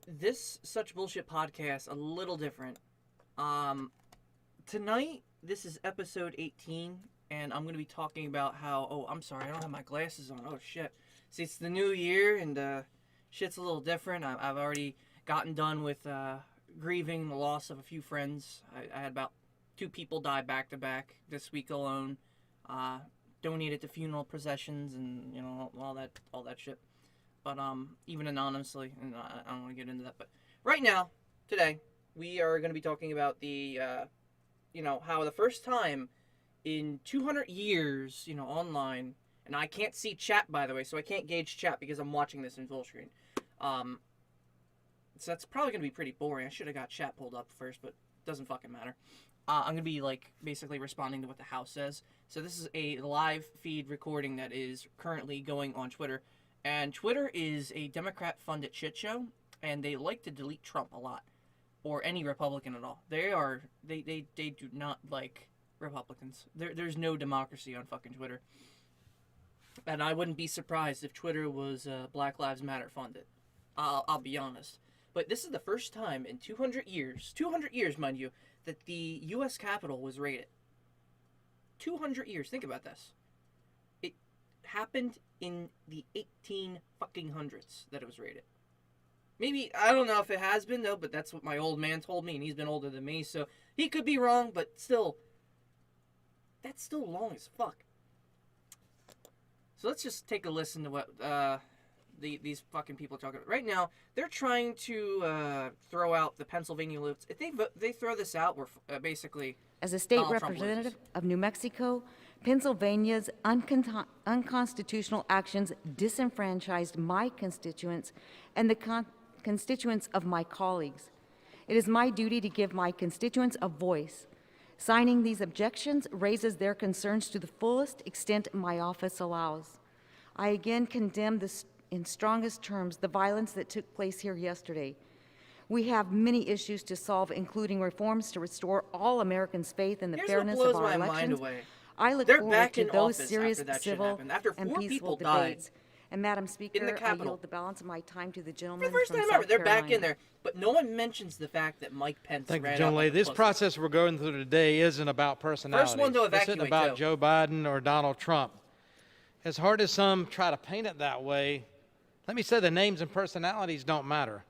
This Such Bullshit podcast, a little different. Tonight, this is episode 18, and I'm going to be talking about how, I'm sorry, I don't have my glasses on. Oh, shit. See, it's the new year, and shit's a little different. I've already gotten done with grieving the loss of a few friends. I had about 2 people die back-to-back this week alone. Donated to funeral processions and, all that shit. But even anonymously, and I don't want to get into that. But right now, today, we are going to be talking about the, how the first time in 200 years, online, and I can't see chat, by the way, so I can't gauge chat because I'm watching this in full screen. So that's probably going to be pretty boring. I should have got chat pulled up first, but it doesn't fucking matter. I'm going to be, basically responding to what the House says. So this is a live feed recording that is currently going on Twitter. And Twitter is a Democrat-funded shit show, and they like to delete Trump a lot, or any Republican at all. They do not like Republicans. There's no democracy on fucking Twitter. And I wouldn't be surprised if Twitter was Black Lives Matter funded. I'll be honest. But this is the first time in 200 years, mind you, that the U.S. Capitol was raided. 200 years. Think about this. It happened in the 1800s that it was raided. Maybe, I don't know if it has been, though, but that's what my old man told me, and he's been older than me, so he could be wrong, but still, that's still long as fuck. So let's just take a listen to what these fucking people are talking about. Right now, they're trying to throw out the Pennsylvania loops. If they throw this out, we're basically... As a state representative of New Mexico, Pennsylvania's unconstitutional actions disenfranchised my constituents and the constituents of my colleagues. It is my duty to give my constituents a voice. Signing these objections raises their concerns to the fullest extent my office allows. I again condemn in strongest terms the violence that took place here yesterday. We have many issues to solve, including reforms to restore all Americans' faith in the fairness of our elections. I look forward to those serious civil and peaceful debates. And Madam Speaker, I yield the balance of my time to the gentleman from South Carolina. For the first time ever, they're back in there. But no one mentions the fact that Mike Pence Thank you, John Lee. This process we're going through today isn't about personalities. First one to evacuate, this isn't about Joe Biden or Donald Trump. As hard as some try to paint it that way, let me say the names and personalities don't matter.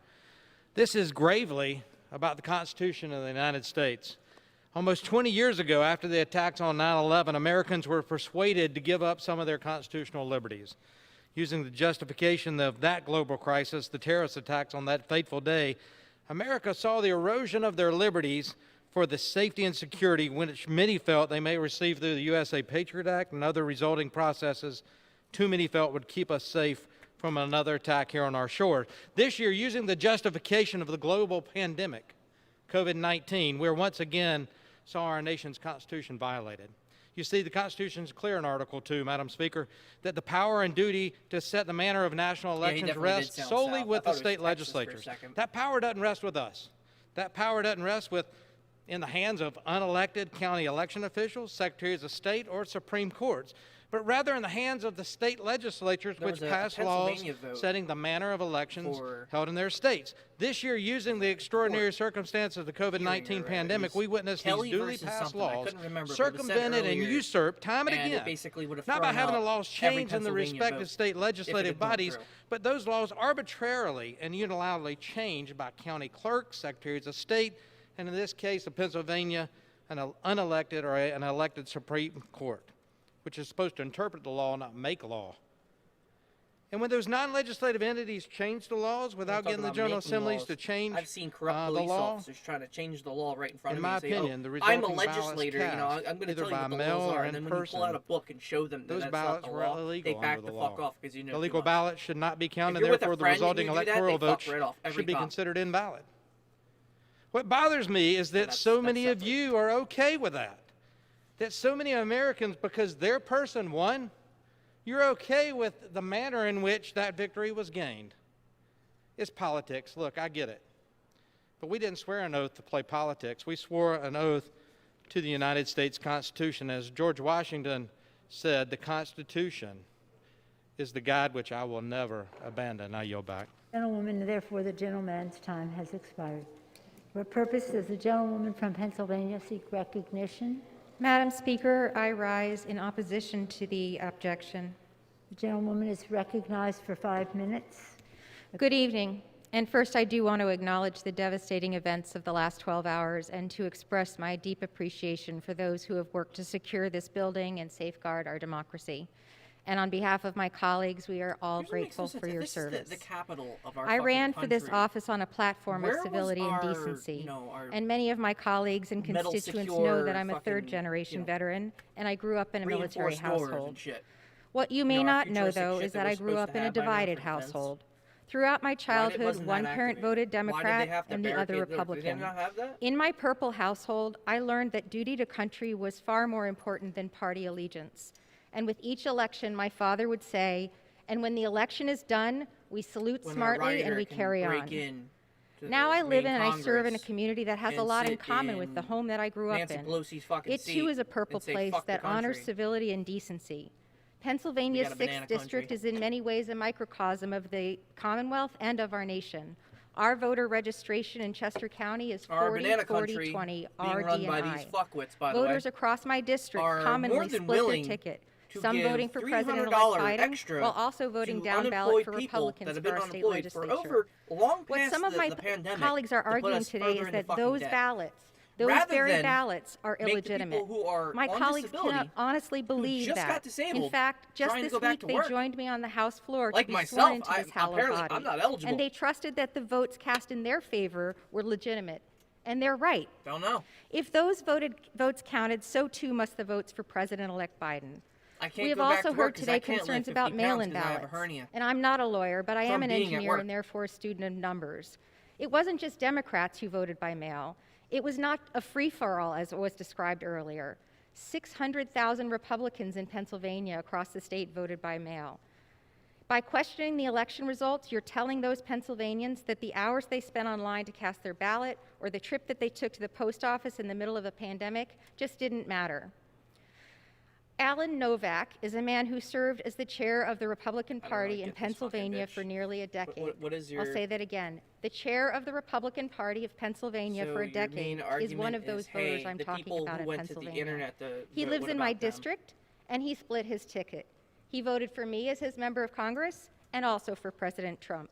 This is gravely about the Constitution of the United States. Almost 20 years ago, after the attacks on 9/11, Americans were persuaded to give up some of their constitutional liberties. Using the justification of that global crisis, the terrorist attacks on that fateful day, America saw the erosion of their liberties for the safety and security which many felt they may receive through the USA Patriot Act and other resulting processes too many felt would keep us safe from another attack here on our shore. This year, using the justification of the global pandemic, COVID-19, we're once again saw our nation's Constitution violated. You see, the Constitution is clear in Article 2, Madam Speaker, that the power and duty to set the manner of national elections rests solely with the state legislatures. That power doesn't rest with us. That power doesn't rest in the hands of unelected county election officials, secretaries of state, or Supreme Courts, but rather in the hands of the state legislatures which pass laws setting the manner of elections held in their states. This year, using the extraordinary circumstances of the COVID-19 pandemic, we witnessed these duly passed laws circumvented and usurped time and again, not by having the laws changed in the respective state legislative bodies, but those laws arbitrarily and unilaterally changed by county clerks, secretaries of state, and in this case of Pennsylvania, an unelected or an elected Supreme Court, which is supposed to interpret the law, not make law. And when those non-legislative entities change the laws without getting the General Assemblies to change I've seen corrupt police officers trying to change the law right in front of me. In my opinion, the resulting ballots cast, I'm going to tell you what the laws are, and then when you pull out a book and show them that those that's ballots not the were law, illegal they back under the the law. fuck off because you know illegal ballots should not be counted, and therefore the resulting electoral votes should be considered invalid. What bothers me is that so many of you are okay with that. That so many Americans, because their person won, you're okay with the manner in which that victory was gained. It's politics. Look, I get it. But we didn't swear an oath to play politics. We swore an oath to the United States Constitution. As George Washington said, the Constitution is the guide which I will never abandon. I yield back. Gentlewoman, therefore the gentleman's time has expired. For purpose does the gentlewoman from Pennsylvania seek recognition? Madam Speaker, I rise in opposition to the objection. The gentlewoman is recognized for 5 minutes. Good evening. And first, I do want to acknowledge the devastating events of the last 12 hours and to express my deep appreciation for those who have worked to secure this building and safeguard our democracy. And on behalf of my colleagues, we are all grateful for your service. This is the capital of our I ran fucking for this country. office on a platform Where of was civility and our, decency. our And many of my colleagues and metal constituents secure know that I'm a fucking, third-generation veteran, and I grew up in a military reinforced doors household. and shit. What you may our not know, futuristic though, shit is that that we're I grew supposed up to in a have by now divided for defense. household. Throughout my childhood, wasn't one that parent activated? voted Why did they Democrat have to and the other barricade the- Republican. Did they not have that? In my purple household, I learned that duty to country was far more important than party allegiance. And with each election, my father would say, and when the election is done, we salute When a smartly and rioter we can carry break on. in to Now the I live main in and I serve in a Congress community that has a and lot in sit common with the in home that I grew up Nancy in. Pelosi's fucking It seat too is a purple and say, place "Fuck the that honors country." civility and decency. Pennsylvania's We got a banana 6th district country. is in many ways a microcosm of the Commonwealth and of our nation. Our voter registration in Chester County is Our 40, banana 40, country 20, being RD run and by I. these fuckwits, by the way, Voters across my district are more commonly than split willing their ticket, to some give voting for President-elect $300 Biden extra while also voting to down ballot unemployed for people Republicans that have for been our state unemployed for legislature. over long What past some of my the pandemic colleagues are to put arguing us today further is into that fucking those debt. ballots, those Rather very than ballots are make the illegitimate. people who are My on colleagues disability, cannot honestly believe just that. got disabled, In fact, just trying to this go back week to they work. joined me on the House floor Like to be myself, sworn into this hallowed apparently body. I'm not eligible. And they trusted that the votes cast in their favor were legitimate. And they're right. Don't know. If those votes counted, so too must the votes for President-elect Biden. I can't We have go back also to work heard 'cause today I can't concerns lift 50 about pounds mail-in 'cause I have a ballots. hernia And I'm not a lawyer, but I am from an being at engineer work. and therefore a student of numbers. It wasn't just Democrats who voted by mail. It was not a free-for-all, as was described earlier. 600,000 Republicans in Pennsylvania across the state voted by mail. By questioning the election results, you're telling those Pennsylvanians that the hours they spent online to cast their ballot or the trip that they took to the post office in the middle of a pandemic just didn't matter. Alan Novak is a man who served as the chair of the Republican I don't Party really in get this fucking Pennsylvania bitch. for nearly a decade. What is I'll your- say that again. The chair of the Republican Party of Pennsylvania So for a your main decade is argument one of those is, voters hey, I'm the talking people about who in went to the Pennsylvania. internet He vote, lives what in my about them? district, and he split his ticket. He voted for me as his member of Congress and also for President Trump.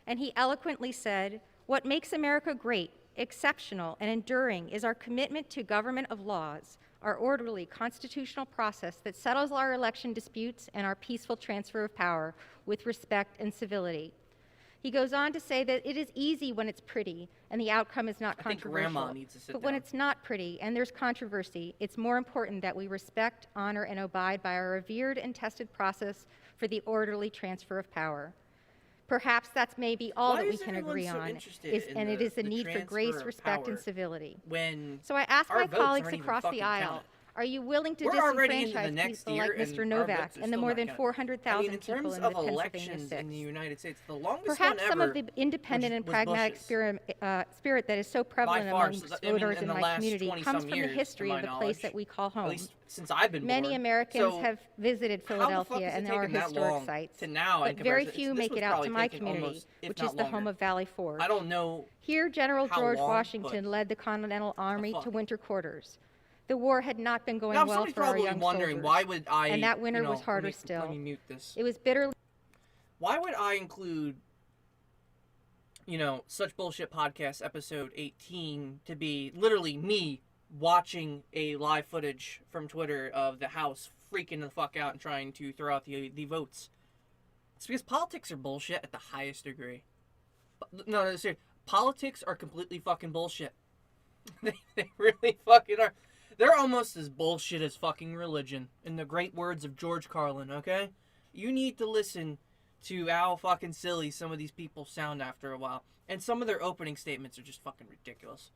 And he eloquently said, "What makes America great, exceptional, and enduring is our commitment to government of laws, our orderly constitutional process that settles our election disputes and our peaceful transfer of power with respect and civility." He goes on to say that it is easy when it's pretty and the outcome is not I think controversial. Grandma needs to sit But when down. it's not pretty and there's controversy, it's more important that we respect, honor, and abide by our revered and tested process for the orderly transfer of power. Perhaps that's maybe all Why that we is can everyone agree so on, interested in and it the- is the the need for transfer grace, of respect, and power civility. when So I ask our my votes colleagues aren't even across the fucking aisle, counted? are you willing to We're already into the disenfranchise next people year, like and Mr. our Novak votes are and the still more not than counted. 400,000 I mean, in people terms in the of Pennsylvania elections 6? in the United States, the longest Perhaps one some ever of the independent and was pragmatic Bush's. spirit that is so prevalent far, among so that- I mean, voters in in the my last community 20-some comes from the years, to history my of the place knowledge, that we call at home. least since I've been Many born. Americans So have visited how the fuck Philadelphia has it and our taken that historic long sites, to now in but very comparison? few This make was it out probably to my taken community, almost, if which not is the home longer. of Valley Forge. I don't know. Here, General how George long, Washington but led the Continental Army fuck? to winter quarters. The war had not been going Now, well somebody's for our probably young wondering soldiers, why would I, and that winter you know, was harder let still. me mute this. It was bitterly Why would I include, Such Bullshit Podcast episode 18 to be literally me watching a live footage from Twitter of the House freaking the fuck out and trying to throw out the votes? It's because politics are bullshit at the highest degree. No, seriously. Politics are completely fucking bullshit. They really fucking are. They're almost as bullshit as fucking religion, in the great words of George Carlin, okay? You need to listen to how fucking silly some of these people sound after a while. And some of their opening statements are just fucking ridiculous.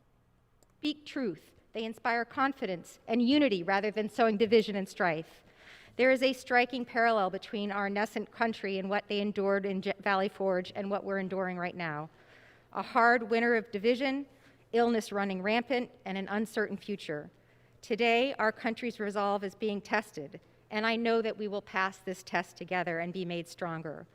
speak truth. They inspire confidence and unity rather than sowing division and strife. There is a striking parallel between our nascent country and what they endured in Valley Forge and what we're enduring right now. A hard winter of division, illness running rampant, and an uncertain future. Today, our country's resolve is being tested, and I know that we will pass this test together and be made stronger.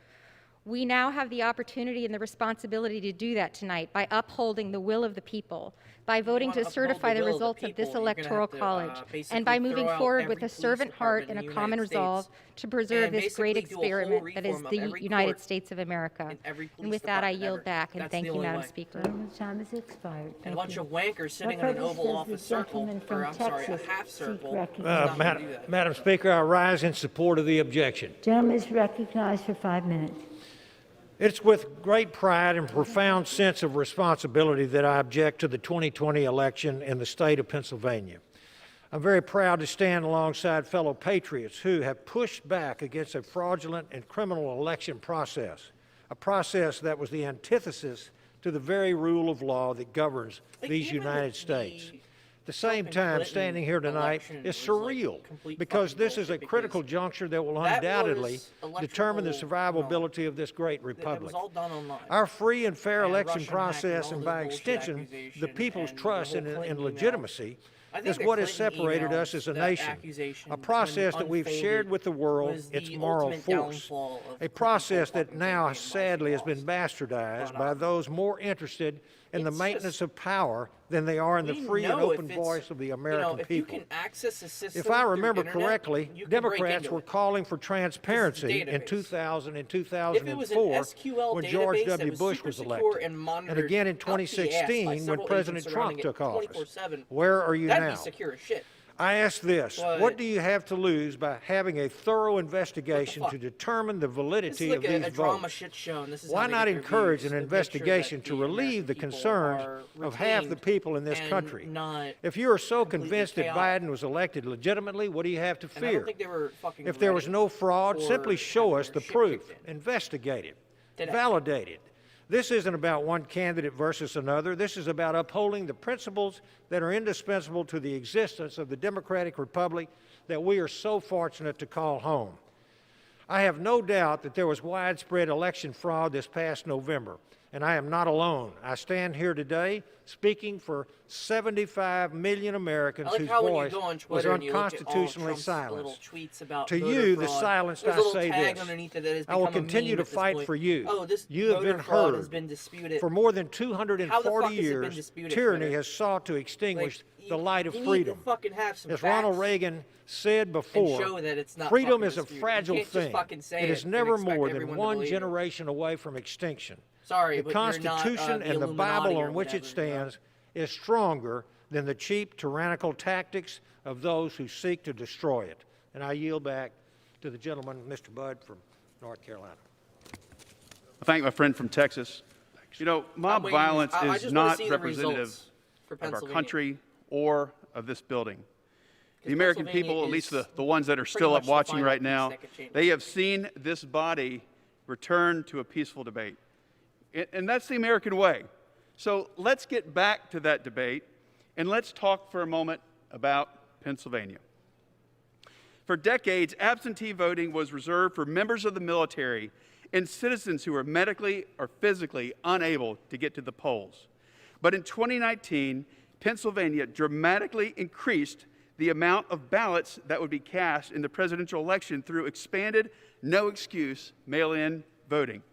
We now have the opportunity and the responsibility to do that tonight by upholding the will of the people, by voting to certify the results of this electoral college, and by moving forward with a servant heart and a common resolve to preserve this great experiment that is the United States of America. And with that, I yield back, and thank you, Madam Speaker. Gentleman's time has expired. And a Thank bunch you. of wankers sitting in What an purpose Oval does Office the circle, gentleman or from I'm sorry, a Texas half seek circle. recognition? Not gonna do that. Madam Speaker, I rise in support of the objection. Gentleman is recognized for 5 minutes. It's with great pride and profound sense of responsibility that I object to the 2020 election in the state of Pennsylvania. I'm very proud to stand alongside fellow patriots who have pushed back against a fraudulent and criminal election process, a process that was the antithesis to the very rule of law that governs these even United the States. At the same Trump and time, Clinton standing here tonight election is was, like, surreal complete because fucking this is a bullshit critical because juncture that will that undoubtedly was determine the electrical, survivability of this great That republic. was all done online. Our free and fair And election Russian hacking, process, all and this by bullshit extension, the accusation, people's and the trust whole and Clinton email. legitimacy I think is the what has Clinton separated us emails, as a that nation. accusation, A when process that we've unfolded, shared with the world, was its the moral ultimate force. downfall of A process people that fucking now thinking sadly has martial been laws. bastardized But, by those more interested in the it's maintenance just- of power than they are in the We free and know if open it's- voice of the you American know, if people. you can access a system If I through remember internet, correctly, you can break Democrats into were it. calling for transparency in database. 2000 and If it was an 2004 SQL when George database that W. was Bush super was secure elected, and and monitored again in up the ass by 2016 when several President agents Trump surrounding it took office. 24/7, Where are you that'd now? be secure as shit. I ask this, But- what do you have to lose by having a thorough investigation fuck? to determine the This is validity like of these a drama votes? shit show, and this is Why how they not get their encourage views, an to make sure investigation that to the relieve the American people concerns are of half the retained people in this and country? not If you are so completely convinced that chaotic. Biden was elected legitimately, what do you have to And I fear? don't think they were fucking If there was ready no fraud, for simply show having us their the shit proof, kicked in. investigate it, Today. validate it. This isn't about one candidate versus another. This is about upholding the principles that are indispensable to the existence of the democratic republic that we are so fortunate to call home. I have no doubt that there was widespread election fraud this past November, and I am not alone. I stand here today speaking for 75 million Americans I like whose how when you voice go on was Twitter and you look at all unconstitutionally Trump's little silenced. tweets about To voter you, the fraud, silenced, there's a I little say tag this. underneath it that has I will become a continue meme to at this fight point. for you. Oh, this You have voter been fraud heard. has been disputed. For more than How the 240 fuck has it been years, disputed, tyranny Twitter? has sought to extinguish the light of you freedom. Need to fucking have some As Ronald facts Reagan said and before, show that it's not freedom fucking is a disputed. fragile you can't just thing. fucking say It is and never expect more than everyone to one believe it. generation away from extinction. Sorry, The but you're not, Constitution and the Illuminati Bible or on which it whatever, you know? stands is stronger than the cheap, tyrannical tactics of those who seek to destroy it. And I yield back to the gentleman, Mr. Budd from North Carolina. I thank my friend from Texas. You know, mob waiting. violence I is just wanna not see the representative results for of our Pennsylvania. country or of this building. The 'Cause American Pennsylvania people, at least is the ones that are pretty still up much the watching final right piece now, that could change they have seen this body return to a peaceful debate. And that's the American way. So let's get back to that debate, and let's talk for a moment about Pennsylvania. For decades, absentee voting was reserved for members of the military and citizens who were medically or physically unable to get to the polls. But in 2019, Pennsylvania dramatically increased the amount of ballots that would be cast in the presidential election through expanded, no-excuse mail-in voting.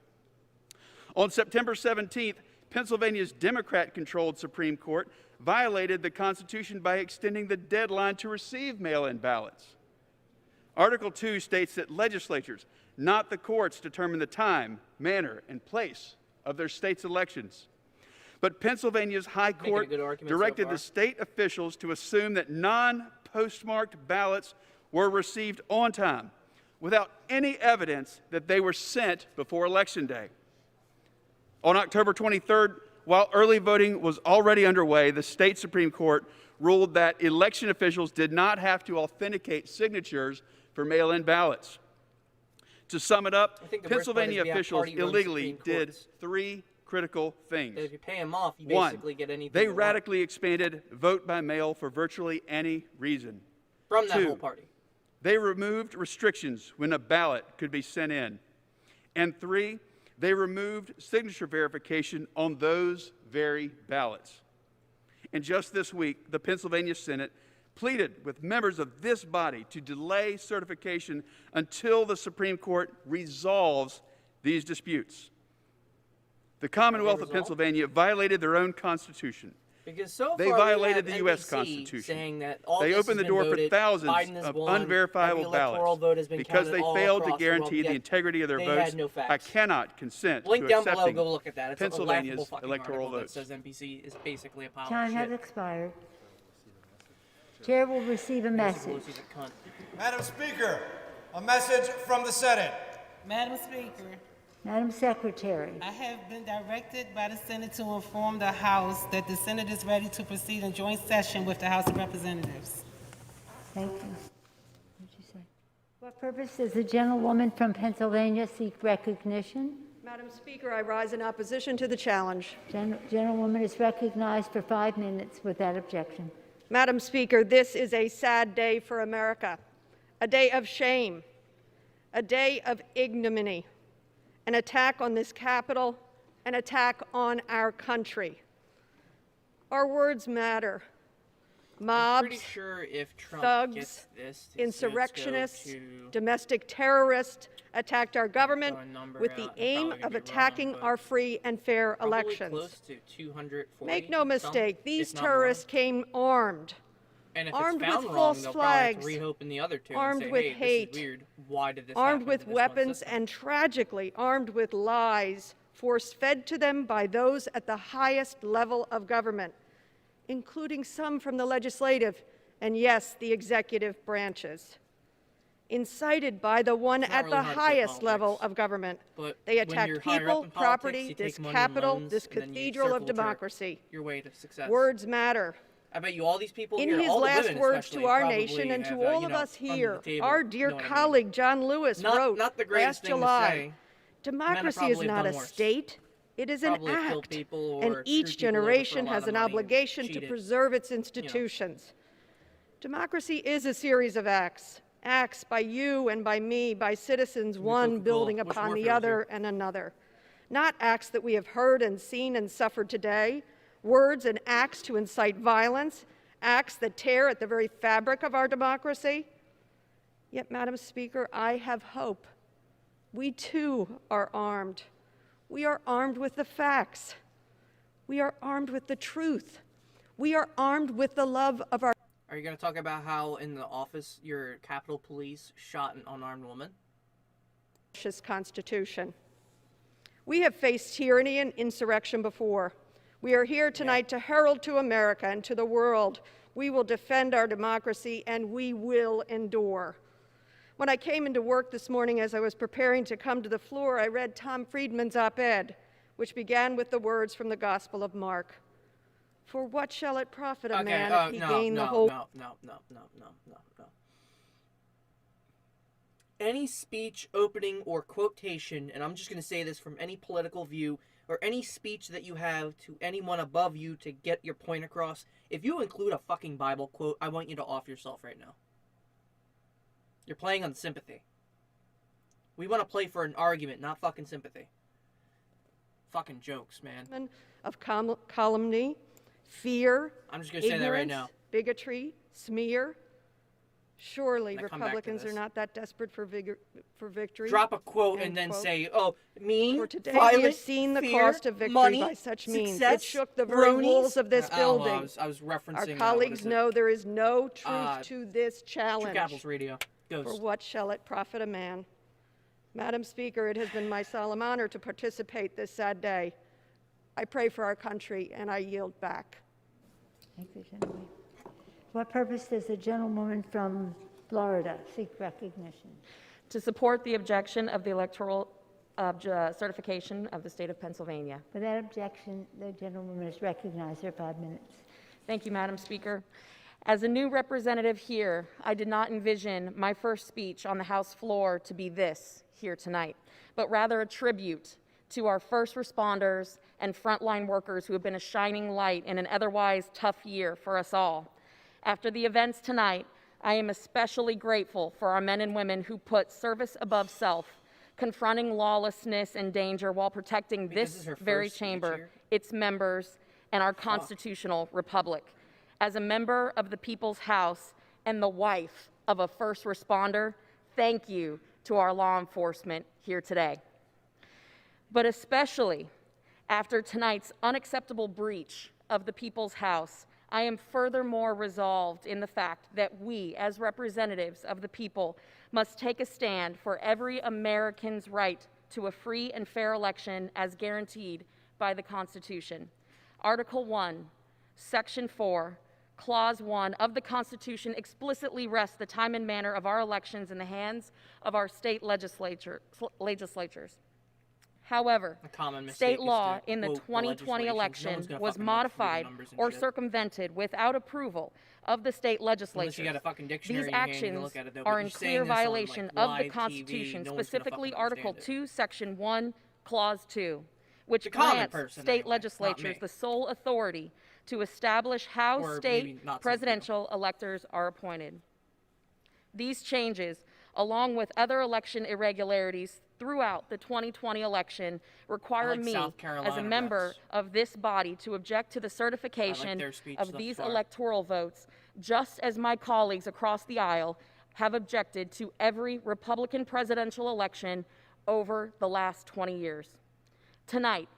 On September 17th, Pennsylvania's Democrat-controlled Supreme Court violated the Constitution by extending the deadline to receive mail-in ballots. Article 2 states that legislatures, not the courts, determine the time, manner, and place of their state's elections. But Pennsylvania's High Court good argument directed so the far. state officials to assume that non-postmarked ballots were received on time, without any evidence that they were sent before Election Day. On October 23rd, while early voting was already underway, the state Supreme Court ruled that election officials did not have to authenticate signatures for mail-in ballots. To sum it up, I think the worst part Pennsylvania is we have officials party-run illegally Supreme did Courts. 3 critical things. That if you pay them off, you One, basically get anything they you want radically expanded vote by mail for virtually any reason. from that 2, whole party. they removed restrictions when a ballot could be sent in. And 3, they removed signature verification on those very ballots. And just this week, the Pennsylvania Senate pleaded with members of this body to delay certification until the Supreme Court resolves these disputes. The Commonwealth of resolved? Pennsylvania violated their own constitution. Because so They far violated we the have U.S. NBC Constitution. saying that all They this opened has the door been voted, for thousands Biden has of won, unverifiable every electoral ballots vote has been because counted they all failed to across the world, guarantee the yet integrity of their they votes. had no I facts. cannot consent Link to down below, accepting go look at that. It's a Pennsylvania's laughable fucking electoral article votes. that says NBC is basically a pile of Time has shit. expired. Chair will receive a message. Pelosi's a cunt. Madam Speaker, a message from the Senate. Madam Speaker, Madam Secretary. I have been directed by the Senate to inform the House that the Senate is ready to proceed in joint session with the House of Representatives. Thank you. What did you say? What purpose does the gentlewoman from Pennsylvania seek recognition? Madam Speaker, I rise in opposition to the challenge. Gentlewoman is recognized for 5 minutes without objection. Madam Speaker, this is a sad day for America, a day of shame, a day of ignominy, an attack on this Capitol, an attack on our country. Our words matter. I'm Mobs, pretty sure if Trump thugs, gets this, his votes go insurrectionists, to domestic terrorists attacked our government throw a number with the out, I'm aim probably gonna of be attacking wrong, but our free and fair probably elections. close to 240. Make no some, mistake, if these not more. terrorists came armed. And if armed it's with found false wrong, they'll flags, probably reopen the other two armed and say, with hey, hate, this is weird. Why did this armed happen with to this one weapons, system? and tragically armed with lies force-fed to them by those at the highest level of government, including some from the legislative and, yes, the executive branches. Incited by the one not at really the hard to play highest level politics, of government. But They when attacked you're higher up people, in politics, property, you this take money and Capitol, loans, this and then you cathedral of circle jerk democracy. your way to success. Words matter. I bet you all these people In here, his all the last women words especially, to our probably nation and have, to all you of know, us under the here, table, our you dear know what I mean? colleague John Lewis wrote Not the greatest last thing to July, say. democracy probably is have not a done worse. state, it is an Probably have killed act, people and or each screwed people over for a generation lot has of an money and obligation to cheated. preserve its institutions. Democracy is a series of acts, acts by you and by me, by citizens, one Coca-Cola. building Wish upon Warfield the was other here. and another. Not acts that we have heard and seen and suffered today, words and acts to incite violence, acts that tear at the very fabric of our democracy. Yet, Madam Speaker, I have hope. We too are armed. We are armed with the facts. We are armed with the truth. We are armed with the love of our Are you going to talk about how in the office your Capitol Police shot an unarmed woman? precious Constitution. We have faced tyranny and insurrection before. We are here tonight to herald to America and to the world. We will defend our democracy and we will endure. When I came into work this morning as I was preparing to come to the floor, I read Tom Friedman's op-ed, which began with the words from the Gospel of Mark. For what shall it profit a man if he gain the whole... No. Any speech, opening, or quotation, and I'm just going to say this from any political view, or any speech that you have to anyone above you to get your point across, if you include a fucking Bible quote, I want you to off yourself right now. You're playing on sympathy. We want to play for an argument, not fucking sympathy. Fucking jokes, man. ...of calumny, fear, I'm just going to say that right ignorance, now. bigotry, smear. Surely I'm gonna come back to Republicans are this. not that desperate for victory. Drop a quote End and then quote. say, oh, me, For today violent, we have seen the fear, cost of victory money, by such means. success, It shook the very bronies. walls of this building. I was referencing Our what colleagues is it? know there is no truth to this True challenge. Capitals Radio. For Ghost. what shall it profit a man? Madam Speaker, it has been my solemn honor to participate this sad day. I pray for our country and I yield back. Thank you, gentlemen. What purpose does the gentlewoman from Florida seek recognition? To support the objection of the electoral certification of the state of Pennsylvania. Without objection, the gentlewoman is recognized for 5 minutes. Thank you, Madam Speaker. As a new representative here, I did not envision my first speech on the House floor to be this here tonight, but rather a tribute to our first responders and frontline workers who have been a shining light in an otherwise tough year for us all. After the events tonight, I am especially grateful for our men and women who put service above self, confronting lawlessness and danger while protecting Because this is her very first speech chamber, here? its members, and our constitutional republic. As a member of the People's House and the wife of a first responder, thank you to our law enforcement here today. but especially after tonight's unacceptable breach of the People's House, I am furthermore resolved in the fact that we, as representatives of the people, must take a stand for every American's right to a free and fair election as guaranteed by the Constitution. Article 1, Section 4, Clause 1 of the Constitution explicitly rests the time and manner of our elections in the hands of our state legislatures. However, state law in the 2020 election was modified or circumvented without approval of the state legislatures. These actions are in clear violation of the Constitution, specifically Article 2, Section 1, Clause 2, which grants state legislatures the sole authority to establish how state presidential electors are appointed. These changes, along with other election irregularities throughout the 2020 election, require me, as a member of this body, to object to the certification of these electoral votes, just as my colleagues across the aisle have objected to every Republican presidential election over the last 20 years. Tonight,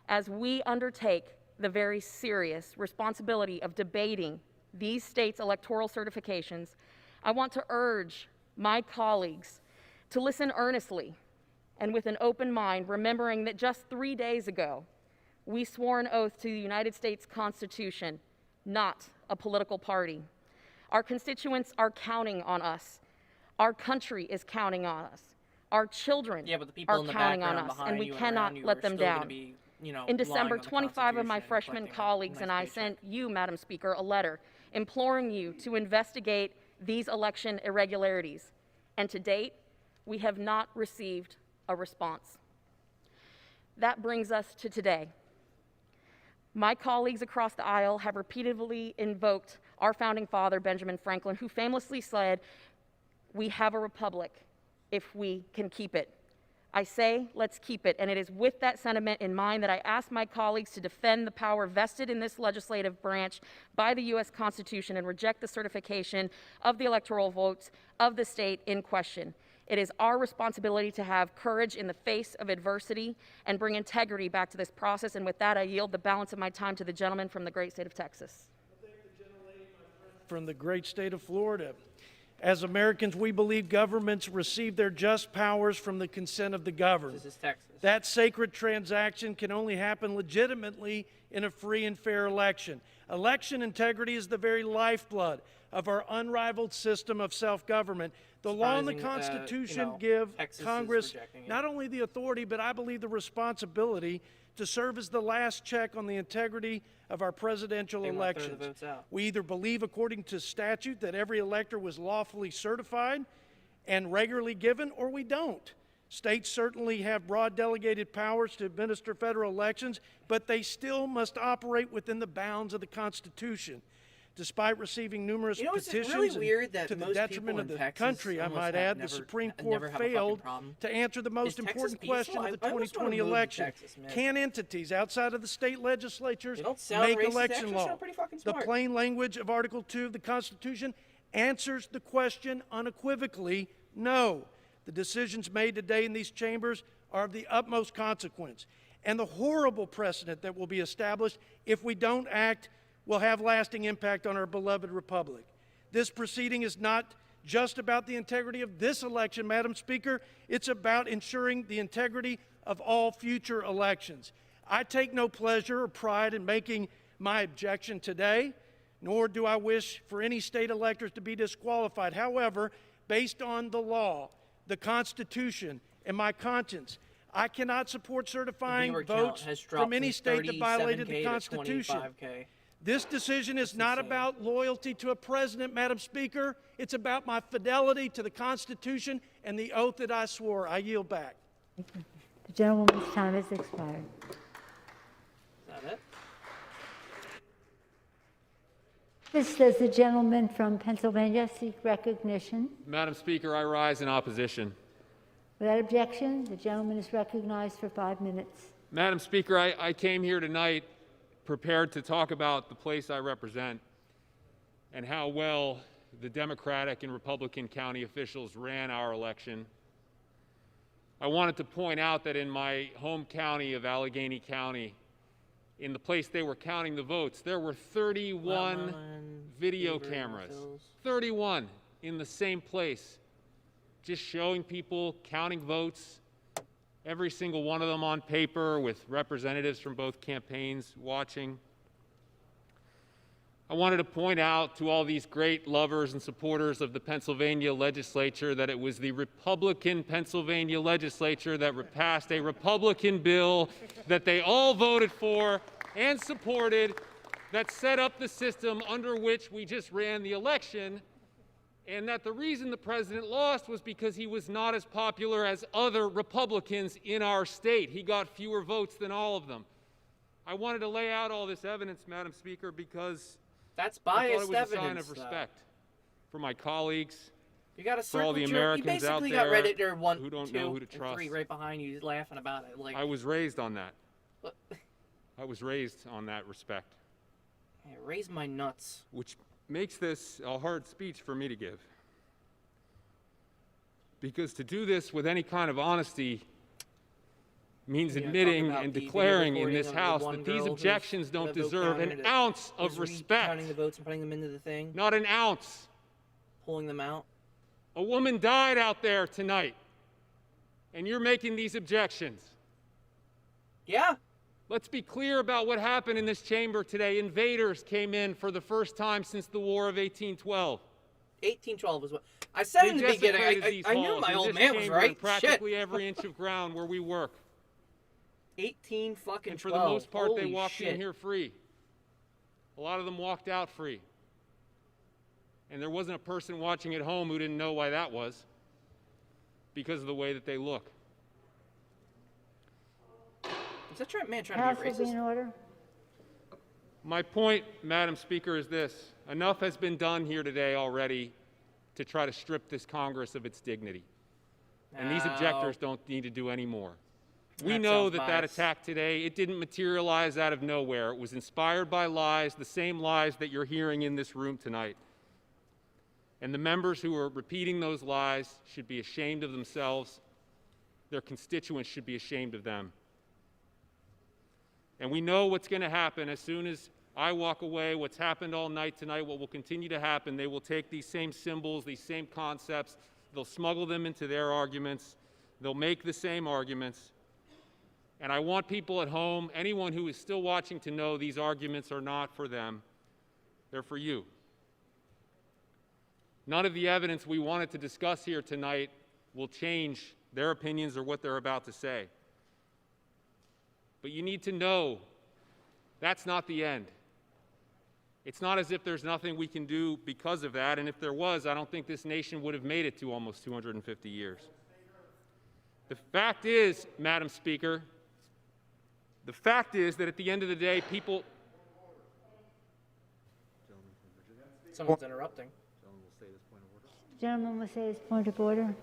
as we undertake the very serious responsibility of debating these states' electoral certifications, I want to urge my colleagues to listen earnestly and with an open mind, remembering that just 3 days ago, we swore an oath to the United States Constitution, not a political party. Our constituents are counting on us. Our country is counting on us. Our children are counting on us, and we cannot let them down. In December, 25 of my freshman colleagues and I sent you, Madam Speaker, a letter imploring you to investigate these election irregularities. And to date, we have not received a response. That brings us to today. My colleagues across the aisle have repeatedly invoked our founding father, Benjamin Franklin, who famously said, "We have a republic if we can keep it." I say, let's keep it, and it is with that sentiment in mind that I ask my colleagues to defend the power vested in this legislative branch by the U.S. Constitution and reject the certification of the electoral votes of the state in question. It is our responsibility to have courage in the face of adversity and bring integrity back to this process, and with that, I yield the balance of my time to the gentleman from the great state of Texas. Thank the gentlelady, my friend from the great state of Florida. As Americans, we believe governments receive their just powers from the consent of the governed. This is Texas. That sacred transaction can only happen legitimately in a free and fair election. Election integrity is the very lifeblood of our unrivaled system of self-government. The law and the Constitution give Texas Congress not only the authority, but I believe the responsibility to serve as the last check on the integrity of our presidential elections. We either believe, according to statute, that every elector was lawfully certified and regularly given, or we don't. States certainly have broad delegated powers to administer federal elections, but they still must operate within the bounds of the Constitution. Despite receiving numerous petitions to the detriment of the country, I might add, the Supreme Court failed to answer the most important question of the 2020 election. Can entities outside of the state legislatures make election law? The plain language of Article 2 of the Constitution answers the question unequivocally, no. The decisions made today in these chambers are of the utmost consequence, and the horrible precedent that will be established if we don't act will have lasting impact on our beloved republic. This proceeding is not just about the integrity of this election, Madam Speaker. It's about ensuring the integrity of all future elections. I take no pleasure or pride in making my objection today, nor do I wish for any state electors to be disqualified. However, based on the law, the Constitution, and my conscience, I cannot support certifying votes from any state that violated the Constitution. This decision is not about loyalty to a president, Madam Speaker. It's about my fidelity to the Constitution and the oath that I swore. I yield back. The gentlewoman's time has expired. Is that it? Does the gentleman from Pennsylvania seek recognition? Madam Speaker, I rise in opposition. Without objection, the gentleman is recognized for 5 minutes. Madam Speaker, I came here tonight prepared to talk about the place I represent and how well the Democratic and Republican county officials ran our election. I wanted to point out that in my home county of Allegheny County, in the place they were counting the votes, there were 31 video cameras. 31 in the same place, just showing people counting votes, every single one of them on paper with representatives from both campaigns watching. I wanted to point out to all these great lovers and supporters of the Pennsylvania legislature that it was the Republican Pennsylvania legislature that passed a Republican bill that they all voted for and supported that set up the system under which we just ran the election, and that the reason the president lost was because he was not as popular as other Republicans in our state. He got fewer votes than all of them. I wanted to lay out all this evidence, Madam Speaker, because that's I biased thought it was evidence, a sign of respect for my colleagues, you got for all the Americans out got there Redditor 1, who don't 2, know who to and trust. 3 right behind you, laughing about it. Like I was raised on that. What? I was raised on that respect. Yeah, raise my nuts. Which makes this a hard speech for me to give. Because to do this with any kind of honesty means admitting and declaring in this House that these objections don't deserve an ounce of respect. Counting the votes and putting them into the thing. Not an ounce. Pulling them out. A woman died out there tonight, and you're making these objections. Yeah. Let's be clear about what happened in this chamber today. Invaders came in for the first time since the War of 1812. 1812 was what I said in the beginning. I knew my old man was right. Practically every inch of ground where we work. 18 fucking 12. And for the most part, Holy they walked shit. in here free. A lot of them walked out free. And there wasn't a person watching at home who didn't know why that was, because of the way that they look. Is that man trying House to be will be racist? in order. My point, Madam Speaker, is this. Enough has been done here today already to try to strip this Congress of its dignity. And these objectors don't need to do any more. We know that attack today, it didn't materialize out of nowhere. It was inspired by lies, the same lies that you're hearing in this room tonight. And the members who are repeating those lies should be ashamed of themselves. Their constituents should be ashamed of them. And we know what's going to happen as soon as I walk away, what's happened all night tonight, what will continue to happen. They will take these same symbols, these same concepts, they'll smuggle them into their arguments, they'll make the same arguments. And I want people at home, anyone who is still watching, to know these arguments are not for them, they're for you. None of the evidence we wanted to discuss here tonight will change their opinions or what they're about to say. But you need to know that's not the end. It's not as if there's nothing we can do because of that, and if there was, I don't think this nation would have made it to almost 250 years. The fact is, Madam Speaker, the fact is that at the end of the day, people... Someone's interrupting. The gentleman will say his point of order.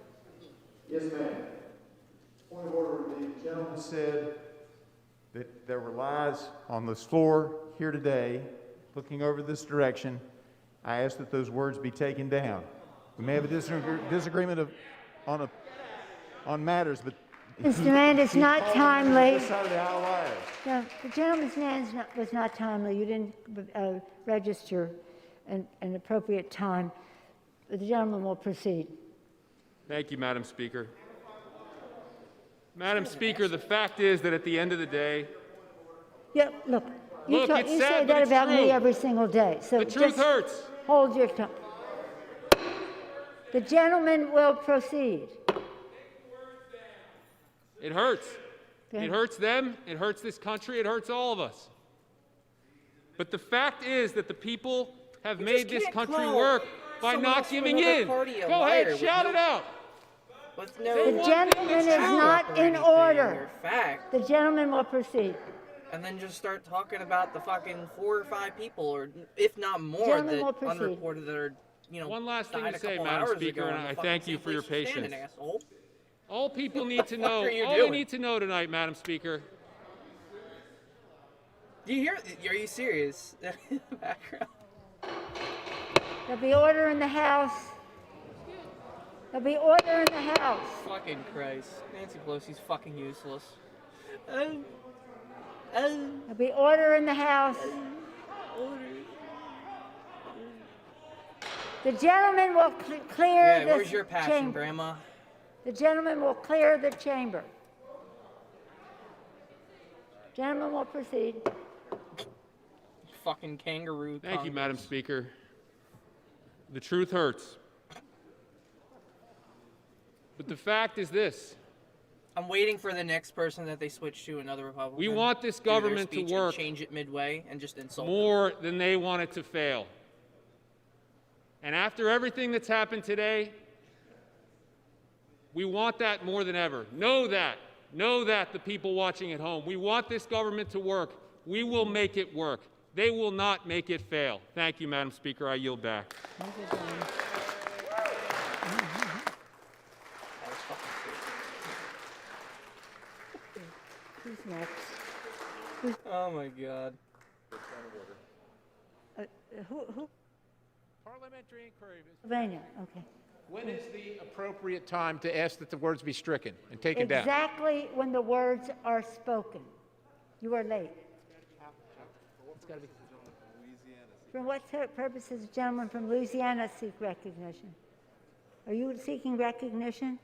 Yes, ma'am. Point of order, the gentleman said that there were lies on this floor here today, looking over this direction. I ask that those words be taken down. We may have a disagreement on matters, but... Mr. Mann, it's not timely. This side of the aisle liars. No, the gentleman's name was not timely. You didn't register an appropriate time. The gentleman will proceed. Thank you, Madam Speaker. Madam Speaker, the fact is that at the end of the day... Yeah, look, you it's say sad, but that it's about me true. every single day. So The truth just hurts. hold your tongue. The gentleman will proceed. It hurts. Okay. It hurts them, it hurts this country, it hurts all of us. But the fact is that the people have made this country work by not giving in. Go ahead, shout it out. The gentleman is not in order. The gentleman will proceed. And then just start talking about the fucking 4 or 5 people, or if not more, Gentleman that will proceed. unreported that are, One last thing died to a say, couple Madam hours Speaker, ago and in the I fucking thank you same for your place you're standing, patience. asshole. All people need to know, are you all they doing? need to know tonight, Madam Speaker. Do you hear? Are you serious? Background. There'll be order in the House. There'll be order in the House. Fucking Christ. Nancy Pelosi's fucking useless. There'll be order in the House. The gentleman will clear Yeah, this where's your passion, chamber. Grandma? The gentleman will clear the chamber. Gentleman will proceed. Fucking kangaroo. Thank you, Congress. Madam Speaker. The truth hurts. But the fact is this. I'm waiting for the next person that they switch to another Republican. We want this do their government to speech work and change it midway and just insult more than they want it to fail. And after everything that's happened today, we want that more than ever. Know that. Know that, the people watching at home. We want this government to work. We will make it work. They will not make it fail. Thank you, Madam Speaker. I yield back. Who's next? Oh my God. Who? Parliamentary inquiry. Pennsylvania, okay. When is the appropriate time to ask that the words be stricken and taken down? Exactly when the words are spoken. You are late. For what purpose does the gentleman from Louisiana seek recognition? Are you seeking recognition?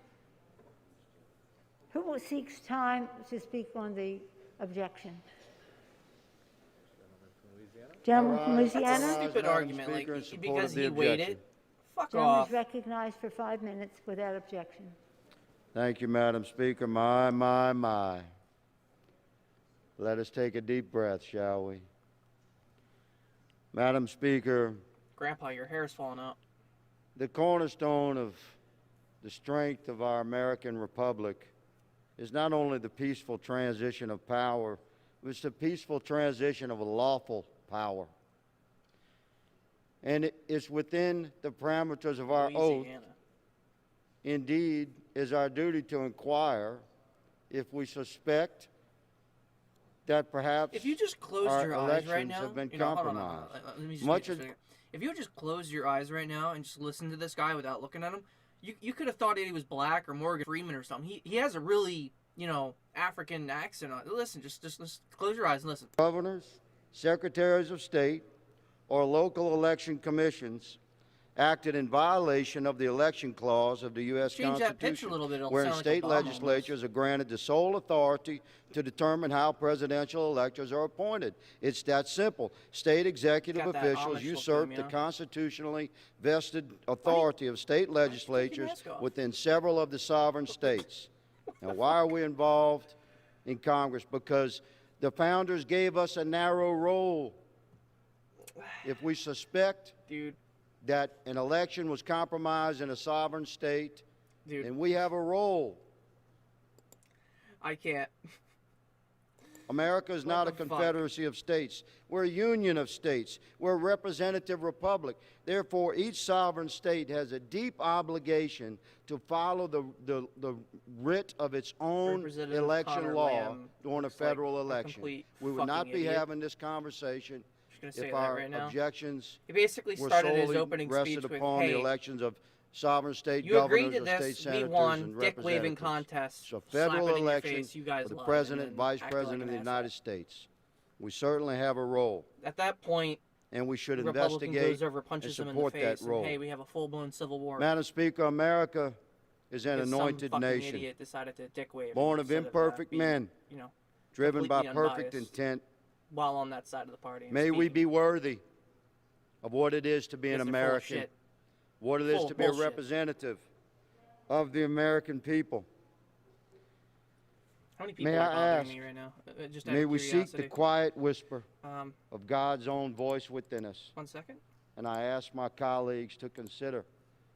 Who seeks time to speak on the objection? Gentleman from Louisiana? That's a stupid argument, like, because he waited. Fuck Gentleman off. is recognized for 5 minutes without objection. Thank you, Madam Speaker. My. Let us take a deep breath, shall we? Madam Speaker, Grandpa, your hair's falling out. the cornerstone of the strength of our American Republic is not only the peaceful transition of power, it's the peaceful transition of a lawful power. And it's within the parameters of our oath, indeed, is our duty to inquire if we suspect that perhaps If you just closed our your eyes elections right now, have been hold on, compromised. Let me just Much get this thing. If you just close your eyes right now and just listen to this guy without looking at him, you could have thought that he was black or Morgan Freeman or something. He has a really, African accent on it. Listen, just close your eyes and listen. Governors, secretaries of state, or local election commissions acted in violation of the election clause of the U.S. Change that pitch a Constitution, little bit, it'll wherein sound like state Obama legislatures are granted the sole authority to determine how presidential electors are appointed. It's that simple. State executive Got that officials Amish look usurp to the him, constitutionally vested authority of state legislatures mask off? within several of the sovereign states. Now, why are we involved in Congress? Because the founders gave us a narrow role. If we suspect that an election was compromised in a sovereign state, then we have a role. I can't. America is not a confederacy of states. We're a union of states. We're a representative republic. Therefore, each sovereign state has a deep obligation to follow the writ of its own Representative election Connor law Lamb during a looks like federal a election. complete We would not fucking be idiot. having this conversation Gonna say if that our right now. objections He basically were started his solely opening rested speech with, upon "Hey, the elections of sovereign state you agreed governors to or state this, we senators won, and dick-waving representatives. contest, It's a slap federal it in your election face, you guys for the lied, president, and vice acted like president an of the asshole. United States. We certainly have a role, At that point, and we should the Republican investigate goes over, and punches him in the support face, that role. and hey, we have a full-blown civil war. Madam Speaker, America is an Because anointed some fucking nation, idiot decided to dick wave born of instead imperfect being, men, driven by completely perfect unbiased intent. while on that side of the party. and May we speaking. be worthy of what it is to be an Because they're full of American, shit. what it is Full to of be a bullshit. representative of the American people. How many people May are I bothering ask, me right now? Just out may of we seek the curiosity. quiet whisper Um, of God's own voice within us. 1 second. And I ask my colleagues to consider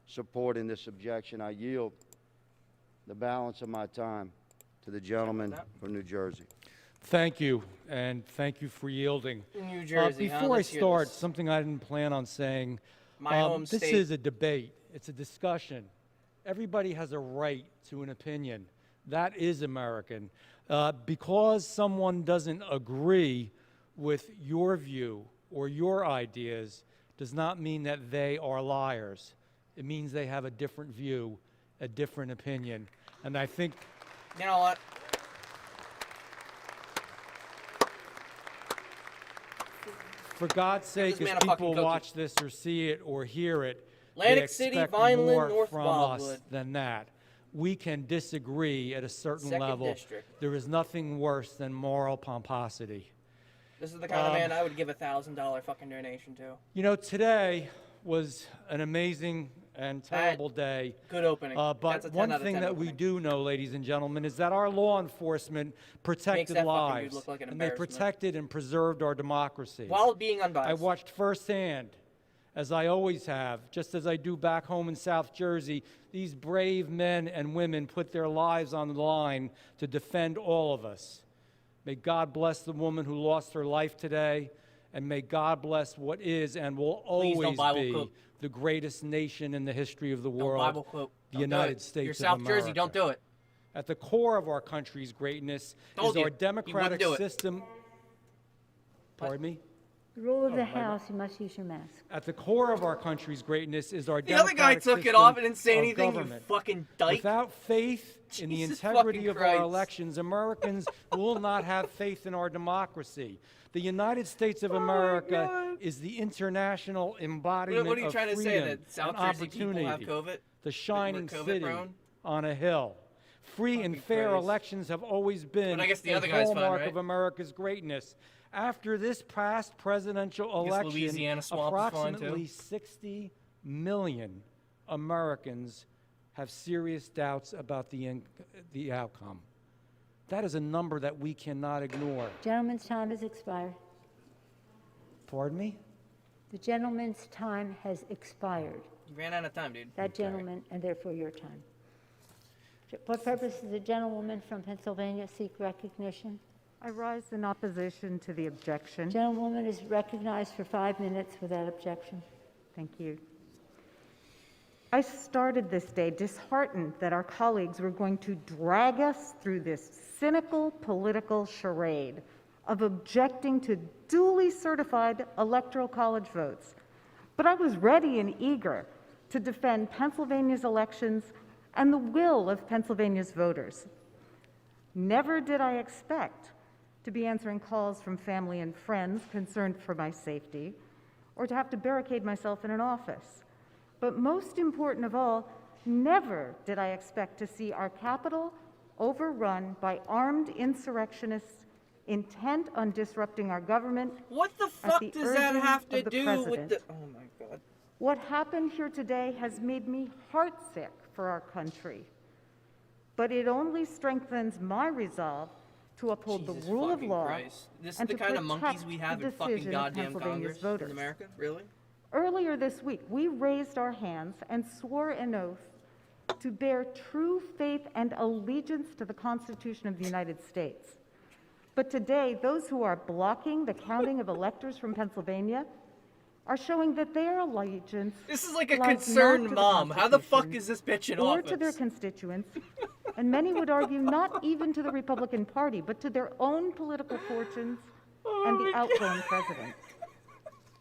supporting this objection. I yield the balance of my time to the gentleman from New Jersey. Thank you, and thank you for yielding. New Jersey, huh? Before I Let's hear start, this. something I didn't plan on saying. My home this state. is a debate. It's a discussion. Everybody has a right to an opinion. That is American. Because someone doesn't agree with your view or your ideas does not mean that they are liars. It means they have a different view, a different opinion. And I think, You know what? for God's sake, this man as a fucking people cookie. watch this or see it or hear it, they Atlantic City, expect Vineland, more North from Wildwood. us than that. We can disagree at a certain Second level. district. There is nothing worse than moral pomposity. This is the kind of man I would give $1,000 fucking donation to. You know, today was an amazing and terrible day. Good opening. But That's a 10 one out of thing 10 that we opening. do know, ladies and gentlemen, is that our law enforcement protected that fucking dude lives. look like an And they embarrassment. protected and preserved our democracy. While being unbiased. I watched firsthand, as I always have, just as I do back home in South Jersey, these brave men and women put their lives on the line to defend all of us. May God bless the woman who lost her life today, and may God bless what is and will Please don't always Bible be quote. the greatest nation in the history of the Don't world, Bible quote. the Don't do United it. States You're of South America. Jersey, don't do it. At the core of our country's greatness Told is you. our He wouldn't democratic do it. system. Pardon me? The rule of the my House, you must use your mask. At the core of our country's greatness is our The other guy democratic took it system off and didn't say of anything, you government. fucking dyke. Without faith in the Jesus integrity fucking of Christ. our elections, Americans will not have faith in our democracy. The United States of America is the international embodiment What are you of trying to say, freedom that South and Jersey people have opportunity. COVID? The shining COVID city prone? on a hill. Free and fair Christ. elections have always been But I guess the a other guy's fine, hallmark right? of America's greatness. After this past presidential I guess election, Louisiana swamp is fine, too. approximately 60 million Americans have serious doubts about the outcome. That is a number that we cannot ignore. Gentleman's time has expired. Pardon me? The gentleman's time has expired. You ran out of time, dude. That gentleman, and therefore your time. What purpose does the gentlewoman from Pennsylvania seek recognition? I rise in opposition to the objection. Gentlewoman is recognized for 5 minutes without objection. Thank you. I started this day disheartened that our colleagues were going to drag us through this cynical political charade of objecting to duly certified electoral college votes. But I was ready and eager to defend Pennsylvania's elections and the will of Pennsylvania's voters. Never did I expect to be answering calls from family and friends concerned for my safety, or to have to barricade myself in an office. But most important of all, never did I expect to see our capital overrun by armed insurrectionists intent on disrupting our government. What the fuck does that have to do with the... Oh my God. What happened here today has made me heartsick for our country, but it only strengthens my resolve to uphold Jesus the rule of fucking law Christ. This is and the to kind of monkeys protect we have the in fucking decision of goddamn Pennsylvania's Congress voters. in America? Really? Earlier this week, we raised our hands and swore an oath to bear true faith and allegiance to the Constitution of the United States. But today, those who are blocking the counting of electors from Pennsylvania are showing that their allegiance This is like a lies concerned not to mom. How the fuck Constitution is this bitch in or office? to their constituents, and many would argue not even to the Republican Party, but to their own political fortunes and the outgoing president.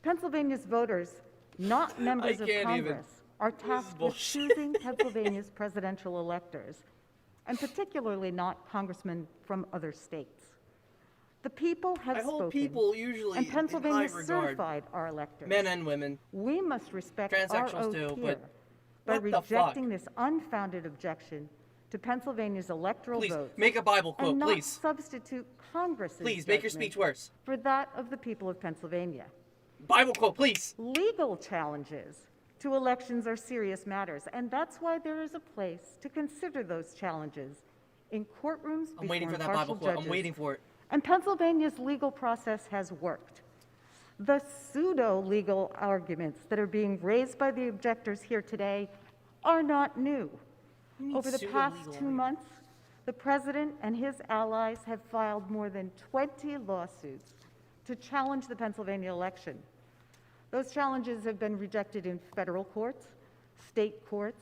Pennsylvania's voters, not members of can't even. Congress, are tasked with choosing Pennsylvania's presidential electors, and particularly not congressmen from other states. The people have I hold spoken, people usually and in Pennsylvania high regard. certified our electors. Men and women. We must respect our Transsexuals oath too, here but by what the fuck? rejecting this unfounded objection to Pennsylvania's electoral Please, votes. make a Bible quote, and not please. substitute Congress's Please, make your judgment speech worse. for that of the people of Pennsylvania. Bible quote, please. Legal challenges to elections are serious matters, and that's why there is a place to consider those challenges in courtrooms I'm waiting before for that Bible impartial quote. judges. I'm waiting for it. And Pennsylvania's legal process has worked. The pseudo-legal arguments that are being raised by the objectors here today are not new. Over the past 2 months, the president and his allies have filed more than 20 lawsuits to challenge the Pennsylvania election. Those challenges have been rejected in federal courts, state courts,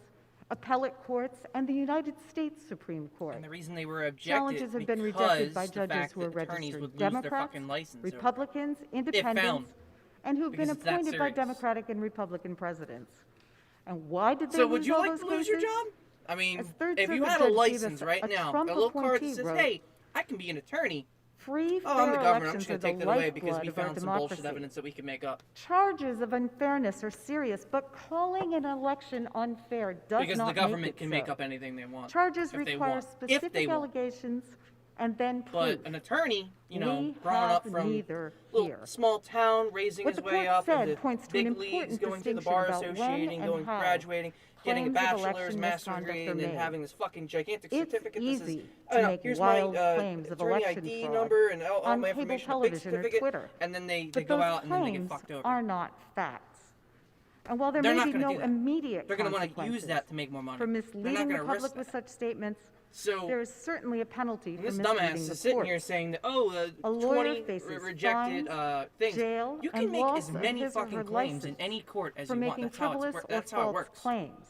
appellate courts, and the United States Supreme Court. And the reason they were objected Challenges have been rejected by because the judges fact who are that attorneys registered would lose their Democrats, fucking license or- Republicans, found. independents, and who've been Because it's that appointed by serious. Democratic and Republican presidents. And why did they So lose would you all like those to lose your cases? job? I mean, As Third if you Circuit had a Judge license Davis, right a now, Trump a little card that appointee, says, wrote, hey, I can be an attorney. free, Oh, I'm fair the governor. I'm elections just are going to the take that away because lifeblood we of our found some bullshit democracy. evidence that we can make up. Charges of unfairness are serious, but calling an election unfair does Because not the government make it can so. make up anything they want. Charges if they require want. If specific they want. allegations and then proof. But an attorney, you know, We growing up have from neither little here. small town, raising What his the way court up said into points to an big leagues, important going to the distinction bar about when associating, and going how graduating, getting a claims of bachelor's, election master's misconduct degree, are and then made. having this fucking gigantic It's certificate. easy oh, no, make here's wild my claims of attorney election ID fraud number and all on my cable information, a big television or certificate, Twitter. and then they But go those out and then they get claims fucked over. are not facts. And while there They're may not be gonna no do that. immediate They're going to want to use consequences that to make more money. for They're not misleading the going to risk public with that. such statements, So there is certainly a penalty for this misleading dumbass the is sitting courts. here saying that, oh, A lawyer 20 faces rejected fines, things. jail, You can and make loss as of many his or fucking her claims in license any court as for you want. making That's how, frivolous or that's how it false works. claims.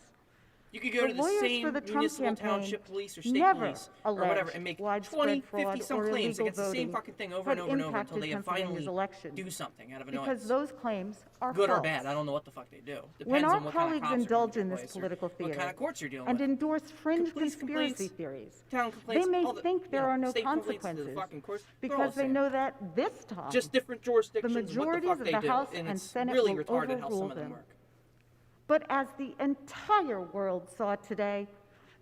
You could go The to the lawyers same for the Trump municipal campaign township police or state never police or whatever alleged and make widespread 20, fraud 50 some or claims illegal against the same voting fucking thing over had and over and over until impacted they Pennsylvania's finally election do something out of because annoyance. those claims are Good or false. bad, I don't know what the fuck they do. Depends When our on what kind of colleagues cops are indulge gonna in get this placed or political what theater kind of courts you're dealing and with. endorse fringe Police conspiracy complaints, theories, town they complaints, may all the, think there are no state complaints to the consequences fucking courts, they're all because the they same. know that this time Just different the jurisdictions, what the majorities fuck of they the do, House and and it's Senate really will retarded how some overrule of them them. work. But as the entire world saw today,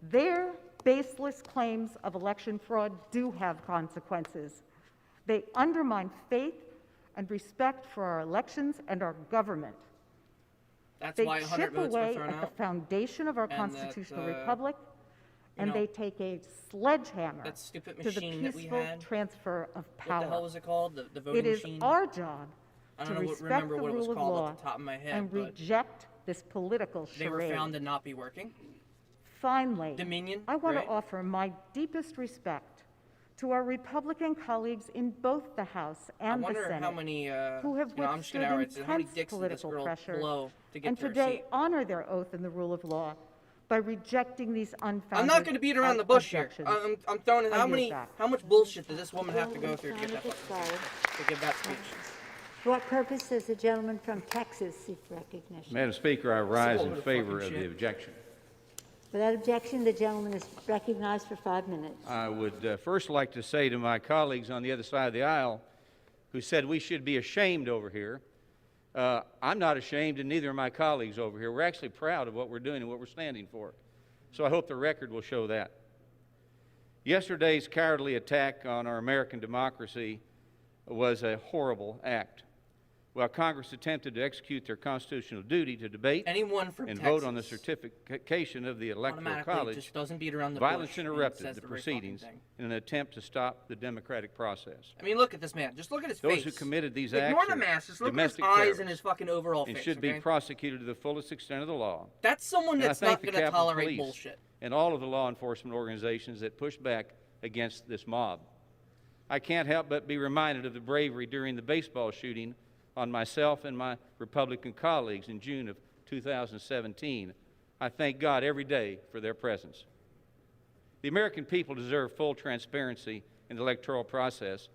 their baseless claims of election fraud do have consequences. They undermine faith and respect for our elections and our government. That's They why 100 chip votes were away thrown at the out. foundation of our And that, constitutional republic, and know, they take a sledgehammer that stupid to the machine that we peaceful had. transfer of What power. the hell was it called? The voting It is machine? our job I to don't know respect remember the what it was rule of called law off the top of my head, and but reject this political they were charade. found to not be working. Finally, Dominion, I want right? to offer my deepest respect to our Republican colleagues in both the House and the wonder Senate how many, who have I'm just withstood gonna outright say, how many intense dicks did this political girl pressure blow to get and to her today seat? honor their oath in the rule of law by rejecting these unfounded I'm not going to beat around the bush here. objections. I'm throwing it. I yield back. How much bullshit did this woman have to go through to get that to give that speech? For what purpose does the gentleman from Texas seek recognition? Madam Speaker, I rise in Fucking favor of shit. the objection. Without objection, the gentleman is recognized for 5 minutes. I would first like to say to my colleagues on the other side of the aisle who said we should be ashamed over here, I'm not ashamed, and neither are my colleagues over here. We're actually proud of what we're doing and what we're standing for. So I hope the record will show that. Yesterday's cowardly attack on our American democracy was a horrible act. While Congress attempted to execute their constitutional duty to debate Anyone from and Texas vote on the certification of the Electoral automatically College, just doesn't beat around the violence bush and interrupted says the the right fucking proceedings thing. in an attempt to stop the democratic process. I mean, look at this man. Just look at his Those face. who committed these Ignore acts the are mask. Just look at his domestic eyes terrorists and his fucking overall and face. should be okay? prosecuted to the fullest extent of the law. That's someone And I that's thank not the going to Capitol tolerate Police bullshit. and all of the law enforcement organizations that push back against this mob. I can't help but be reminded of the bravery during the baseball shooting on myself and my Republican colleagues in June of 2017. I thank God every day for their presence. The American people deserve full transparency in the electoral process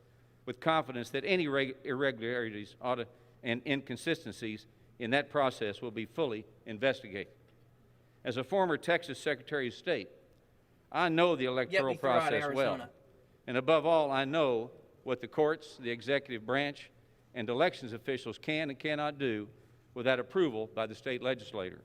with confidence that any irregularities and inconsistencies in that process will be fully investigated. As a former Texas Secretary of State, I know the electoral process well. And above all, I know what the courts, the executive branch, and elections officials can and cannot do without approval by the state legislator.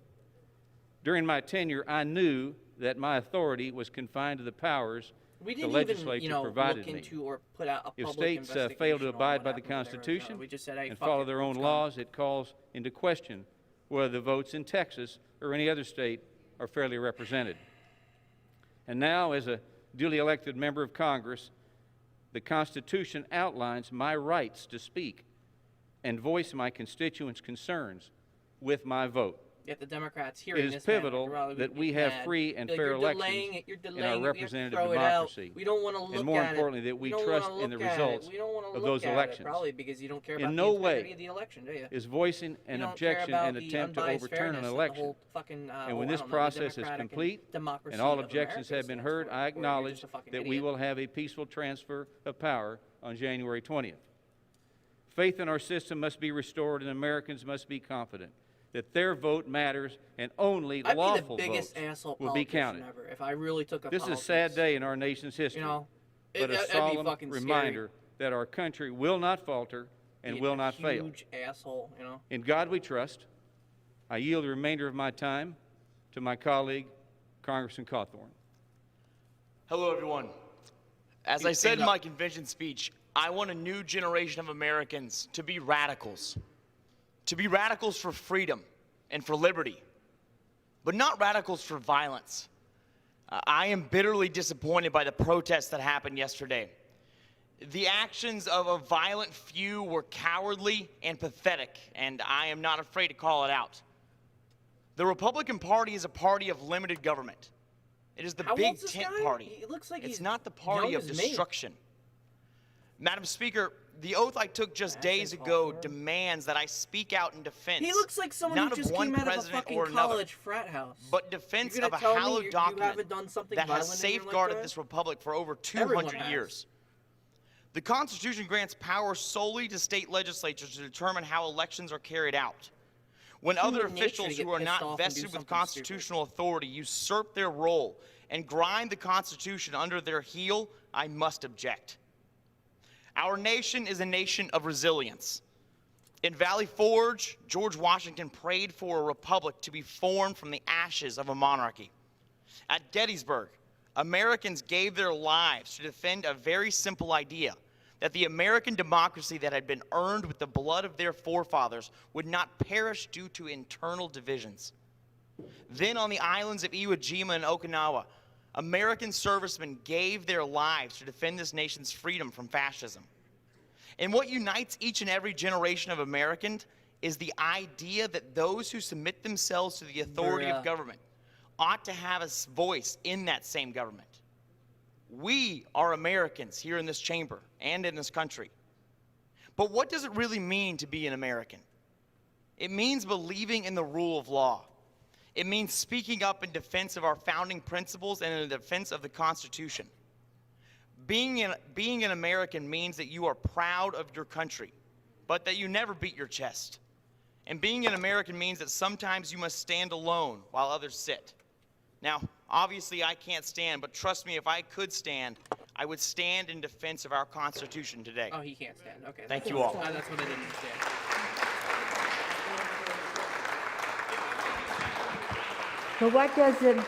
During my tenure, I knew that my authority was confined to the powers We the didn't legislature even, provided look me. into or put out a If public states fail investigation to on abide what by the happened with Arizona. Constitution We just said, hey, and fuck follow it, their own it's gone. laws, it calls into question whether the votes in Texas or any other state are fairly represented. And now, as a duly elected member of Congress, the Constitution outlines my rights to speak and voice my constituents' concerns with my vote. Yet the Democrats hearing It is this man, pivotal rather that be we have mad. free and Like, fair you're elections delaying it, you're in delaying our it, we have to representative throw it out. democracy. We don't want to look And more at importantly, it. that we don't trust wanna in the look at it. results We don't wanna of look those at it, elections. Probably because you don't care In about no the integrity way of the election, do you? is voicing an You don't care objection about an the attempt to unbiased overturn fairness an of the election. whole fucking, And when I this don't know, the process is democratic complete democracy and all of objections America have been stands heard, for, I or you're acknowledge just a fucking that we idiot. will have a peaceful transfer of power on January 20th. Faith in our system must be restored and Americans must be confident that their vote matters and only I'd lawful be the biggest votes asshole will be politician counted. ever if I really took up This is a politics. sad day in our nation's history, You know, but a that'd be solemn fucking reminder that our country will not falter and Being will a not fail. Huge asshole, you know. In God we trust. I yield the remainder of my time to my colleague, Congressman Cawthorn. Hello, everyone. As I said in my convention speech, I want a new generation of Americans to be radicals for freedom and for liberty, but not radicals for violence. I am bitterly disappointed by the protests that happened yesterday. The actions of a violent few were cowardly and pathetic, and I am not afraid to call it out. The Republican Party is a party of limited government. It is the How big old's this tent guy? party. He looks like It's he's not the party young of as me. destruction. Madam Speaker, the oath I took just days ago demands that I speak out in defense. He looks like someone not who just of one came out of a president fucking or another, college frat house. but defense You're of a gonna tell me hallowed you document haven't done something that has violent in your safeguarded lifetime? this republic for over Everyone 200 has. years. The Constitution grants power solely to state legislatures to determine how elections are carried out. When Human other nature to officials get who are pissed not off and do vested with something constitutional authority usurp their role and grind the Constitution under their heel, I must object. Our nation is a nation of resilience. In Valley Forge, George Washington prayed for a republic to be formed from the ashes of a monarchy. At Gettysburg, Americans gave their lives to defend a very simple idea, that the American democracy that had been earned with the blood of their forefathers would not perish due to internal divisions. Then on the islands of Iwo Jima and Okinawa, American servicemen gave their lives to defend this nation's freedom from fascism. And what unites each and every generation of Americans is the idea that those who submit themselves to the authority of government ought to have a voice in that same government. We are Americans here in this chamber and in this country. But what does it really mean to be an American? It means believing in the rule of law. It means speaking up in defense of our founding principles and in defense of the Constitution. Being an American means that you are proud of your country, but that you never beat your chest. And being an American means that sometimes you must stand alone while others sit. Now, obviously I can't stand, but trust me, if I could stand, I would stand in defense of our Constitution today. Oh, he can't stand. Okay. Thank you all. That's what I didn't understand. For what does the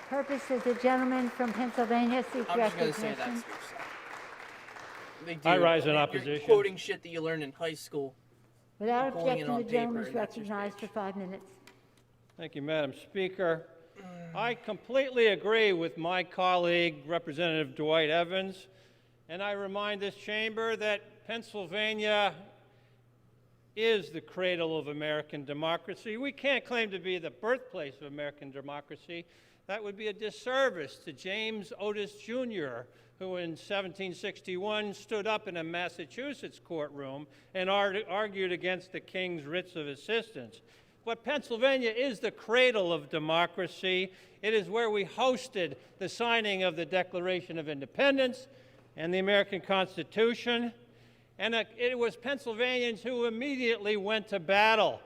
purpose of the gentleman from Pennsylvania seek I'm just going to say recognition? that. They do. I rise in You're opposition. quoting shit that you learned in high school. Without Pulling it objection, on the paper, gentleman is and that's your recognized for 5 minutes. Thank you, Madam Speaker. I completely agree with my colleague, Representative Dwight Evans, and I remind this chamber that Pennsylvania is the cradle of American democracy. We can't claim to be the birthplace of American democracy. That would be a disservice to James Otis Jr., who in 1761 stood up in a Massachusetts courtroom and argued against the king's writs of assistance. But Pennsylvania is the cradle of democracy. It is where we hosted the signing of the Declaration of Independence and the American Constitution. And it was Pennsylvanians who immediately went to battle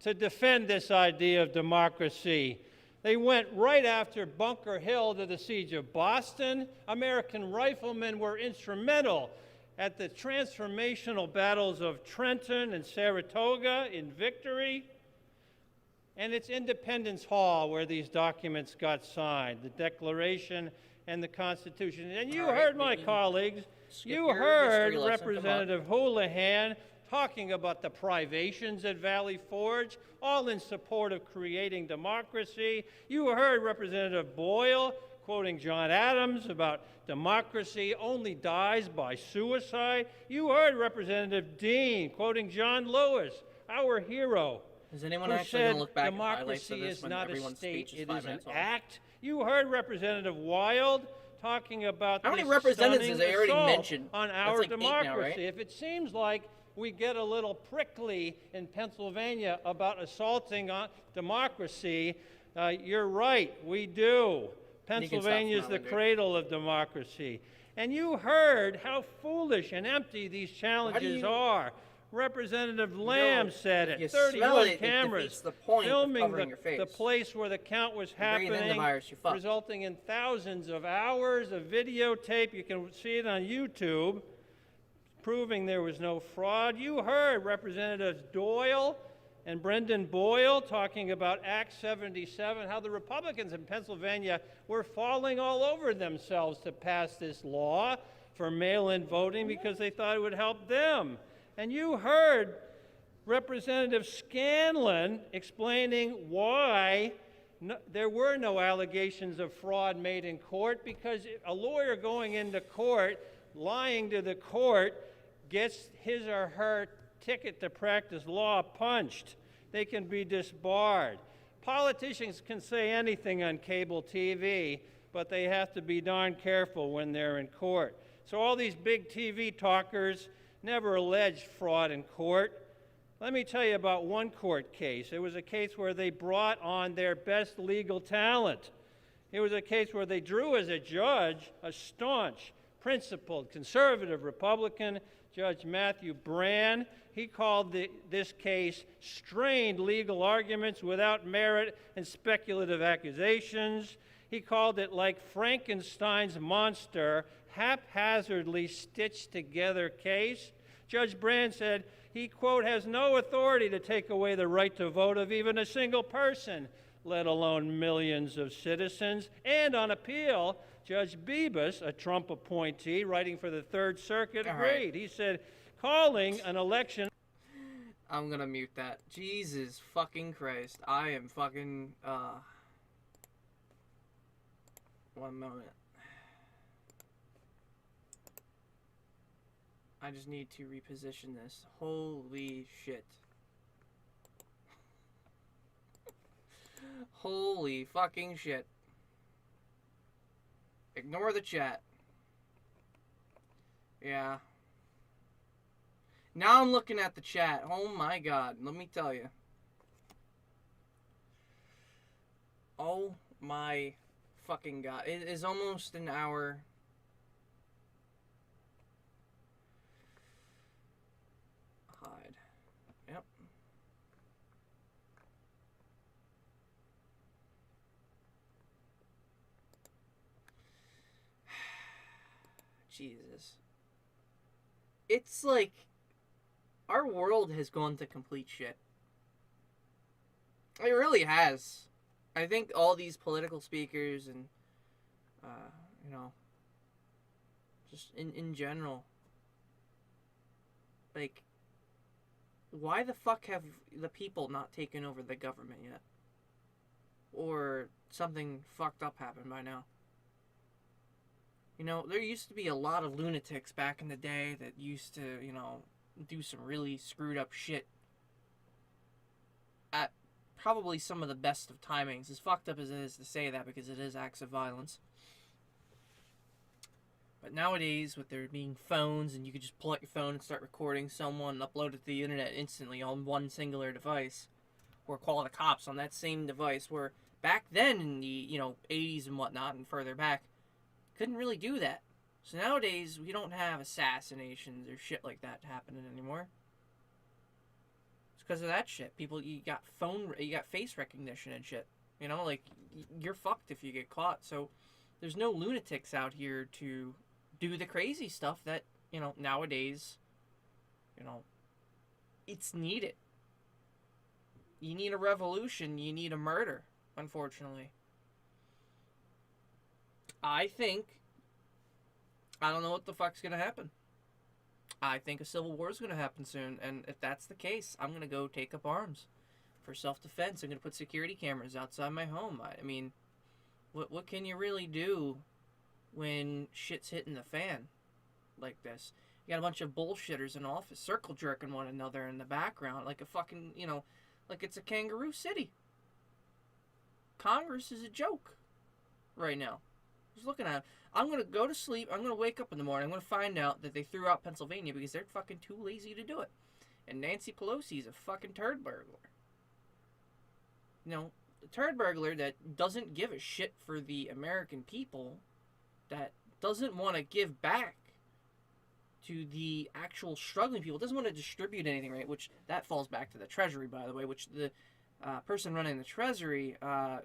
to defend this idea of democracy. They went right after Bunker Hill to the siege of Boston. American riflemen were instrumental at the transformational battles of Trenton and Saratoga in victory. And it's Independence Hall where these documents got signed, the Declaration and the Constitution. And you heard my colleagues, you heard Representative Houlihan talking about the privations at Valley Forge, all in support of creating democracy. You heard Representative Boyle quoting John Adams about democracy only dies by suicide. You heard Representative Dean quoting John Lewis, our hero. Is anyone who actually going said to look back at highlights of democracy this is when not a everyone's state, speech is it 5 is an minutes long? act? You heard Representative Wild talking about How many this representatives stunning has they already assault mentioned? on That's our like 8 now, democracy. right? If it seems like we get a little prickly in Pennsylvania about assaulting on democracy, you're right, we do. Pennsylvania is the cradle of democracy. And you heard how foolish and empty these challenges are. Representative Lamb said if you it. smell 31 it, it cameras defeats the point of filming covering your face. the place where the count was You breathe in the happening, virus, you're fucked. resulting in thousands of hours of videotape. You can see it on YouTube, proving there was no fraud. You heard Representatives Doyle and Brendan Boyle talking about Act 77, how the Republicans in Pennsylvania were falling all over themselves to pass this law for mail-in voting because they thought it would help them. And you heard Representative Scanlon explaining why there were no allegations of fraud made in court, because a lawyer going into court, lying to the court, gets his or her ticket to practice law punched. They can be disbarred. Politicians can say anything on cable TV, but they have to be darn careful when they're in court. So all these big TV talkers never alleged fraud in court. Let me tell you about one court case. It was a case where they brought on their best legal talent. It was a case where they drew as a judge a staunch, principled, conservative Republican, Judge Matthew Brann. He called this case strained legal arguments without merit and speculative accusations. He called it like Frankenstein's monster, haphazardly stitched together case. Judge Brann said he, quote, has no authority to take away the right to vote of even a single person, let alone millions of citizens. And on appeal, Judge Bibas, a Trump appointee writing for the Third Circuit, agreed. He said, calling an election... I'm gonna mute that. Jesus fucking Christ. I am fucking, 1 moment. I just need to reposition this. Holy shit. Holy fucking shit. Ignore the chat. Yeah. Now I'm looking at the chat. Oh my god. Let me tell you. Oh my fucking god. It is almost an hour. Hide. Yep. Jesus. It's like our world has gone to complete shit. It really has. I think all these political speakers and, you know, just in general, like, why the fuck have the people not taken over the government yet? Or something fucked up happened by now. You know, there used to be a lot of lunatics back in the day that used to, you know, do some really screwed up shit at probably some of the best of timings. As fucked up as it is to say that, because it is acts of violence. But nowadays, with there being phones, and you could just pull out your phone and start recording someone and upload it to the internet instantly on one singular device, or call the cops on that same device, where back then in the, you know, 80s and whatnot and further back, couldn't really do that. So nowadays, we don't have assassinations or shit like that happening anymore. It's because of that shit. People, you got face recognition and shit. You know, like, you're fucked if you get caught. So there's no lunatics out here to do the crazy stuff that, you know, nowadays, you know, it's needed. You need a revolution. You need a murder, unfortunately. I don't know what the fuck's gonna happen. I think a civil war is gonna happen soon, and if that's the case, I'm gonna go take up arms for self-defense. I'm gonna put security cameras outside my home. I mean, what can you really do when shit's hitting the fan like this? You got a bunch of bullshitters in office circle jerking one another in the background like a fucking, you know, like it's a kangaroo city. Congress is a joke right now. Just looking at it. I'm going to go to sleep. I'm going to wake up in the morning. I'm going to find out that they threw out Pennsylvania because they're fucking too lazy to do it. And Nancy Pelosi is a fucking turd burglar. You know, a turd burglar that doesn't give a shit for the American people, that doesn't want to give back to the actual struggling people. It doesn't want to distribute anything, right? Which that falls back to the Treasury, by the way, which the person running the Treasury,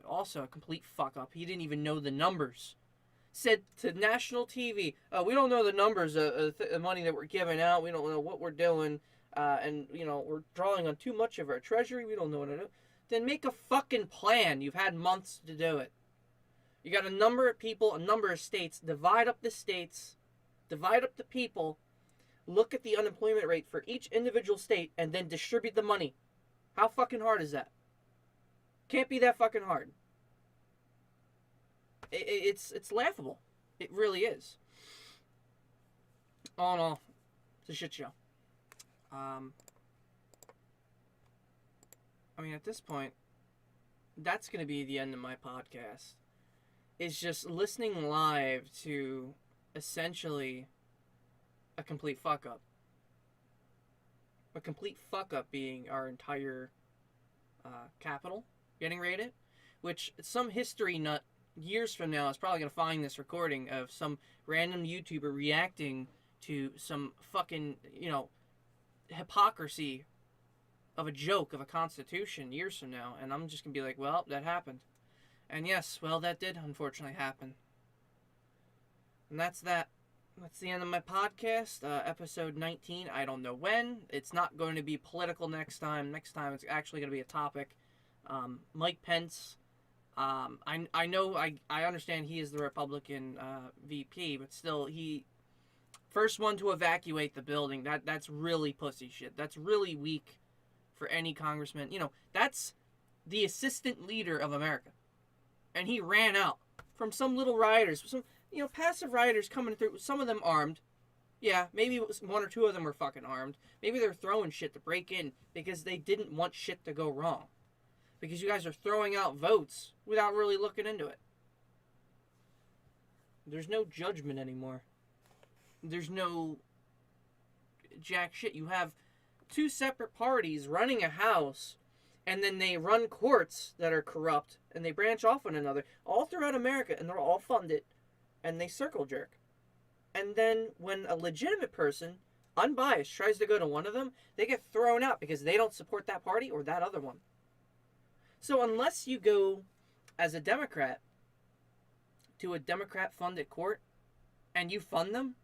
also a complete fuck up. He didn't even know the numbers. Said to national TV, we don't know the numbers of the money that we're giving out. We don't know what we're doing. And, you know, we're drawing on too much of our Treasury. We don't know what to do. Then make a fucking plan. You've had months to do it. You got a number of people, a number of states. Divide up the states. Divide up the people. Look at the unemployment rate for each individual state and then distribute the money. How fucking hard is that? Can't be that fucking hard. It's laughable. It really is. All in all, it's a shit show. I mean, at this point, that's going to be the end of my podcast. It's just listening live to essentially a complete fuck up. A complete fuck up being our entire capital getting raided, which some history nut years from now is probably going to find this recording of some random YouTuber reacting to some fucking, you know, hypocrisy of a joke of a constitution years from now, and I'm just going to be like, well, that happened. And yes, well, that did unfortunately happen. And that's that. That's the end of my podcast, episode 19. I don't know when. It's not going to be political next time. Next time it's actually going to be a topic. Mike Pence, I know, I understand he is the Republican VP, but still, he first one to evacuate the building. That's really pussy shit. That's really weak for any congressman. You know, that's the assistant leader of America. And he ran out from some little rioters, some, you know, passive rioters coming through, some of them armed. Yeah, maybe one or two of them were fucking armed. Maybe they're throwing shit to break in because they didn't want shit to go wrong. Because you guys are throwing out votes without really looking into it. There's no judgment anymore. There's no jack shit. You have two separate parties running a house, and then they run courts that are corrupt, and they branch off one another all throughout America, and they're all funded, and they circle jerk. And then when a legitimate person, unbiased, tries to go to one of them, they get thrown out because they don't support that party or that other one. So unless you go as a Democrat to a Democrat-funded court and you fund them